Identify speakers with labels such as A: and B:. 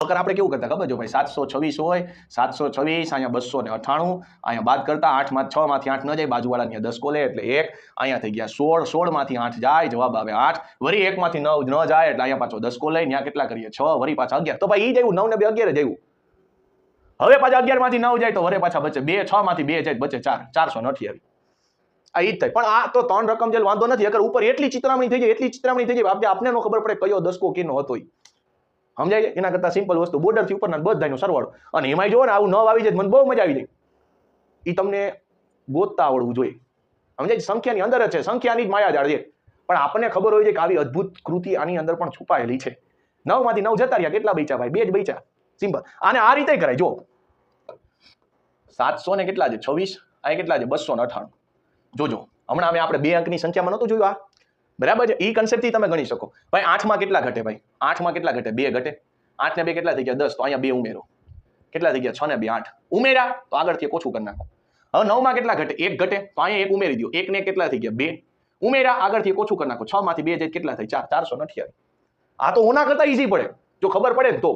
A: નકર આપણે કેવું કરતા ખબર જો ભાઈ 726 હોય 726 અહીંયા 298 અહીંયા બાદ કરતા 8 માં 6 માંથી 8 ન જાય બાજુવાળાની 10 કોલે એટલે 1 અહીંયા થઈ ગયા 16 16 માંથી 8 જાય જવાબ આવે 8 વરી 1 માંથી 9 ન જાય એટલે અહીંયા પાછો 10 કોલે ત્યાં કેટલા કરીએ 6 વરી પાછા 11 તો ભાઈ ઈ જ આવ્યું 9 ને 2 11 જ આવ્યું હવે પાછા 11 માંથી 9 જાય તો વરે પાછા બચે 2 6 માંથી 2 જાય બચે 4 428 આ ઈ જ થાય પણ આ તો ત્રણ રકમ જેલ વાંધો નથી અગર ઉપર એટલી ચિત્રામણી થઈ જાય આપને નો ખબર પડે કયો દસકો કેનો હતો સમજાય એના કરતા સિમ્પલ વસ્તુ બોર્ડર થી ઉપરના બધાનો સરવાળો અને એમાંય જો ને આવું ન આવી જાય મને બહુ મજા આવી જાય ઈ તમને ગોતતા આવડવું જોઈએ સમજાય સંખ્યાની અંદર જ છે સંખ્યાની જ માયાજાળ છે પણ આપણને ખબર હોય છે કે આવી અદ્ભુત કૃતિ આની અંદર પણ છુપાયેલી છે 9 માંથી 9 જતા રહ્યા કેટલા બચ્યા ભાઈ બે જ બચ્યા સિમ્પલ આને આ રીતે કરાય જો 700 ને કેટલા છે 26 આ કેટલા છે 298 જોજો હમણાં અમે આપણે બે અંકની સંખ્યામાં નહોતું જોયું આ બરાબર છે ઈ કન્સેપ્ટ થી તમે ગણી શકો ભાઈ 8 માં કેટલા ઘટે ભાઈ 8 માં કેટલા ઘટે 2 ઘટે 8 ને 2 કેટલા થઈ ગયા 10 તો અહીંયા 2 ઉમેરો કેટલા થઈ ગયા 6 ને 2 8 ઉમેરા તો આગળથી ઓછું કરી નાખો હવે 9 માં કેટલા ઘટે 1 ઘટે તો અહીંયા 1 ઉમેરી દો 1 ને કેટલા થઈ ગયા 2 ઉમેરા આગળથી ઓછું કરી નાખો 6 માંથી 2 જાય કેટલા થાય 4 428 આ તો ઓના કરતા ઈઝી પડે જો ખબર પડે તો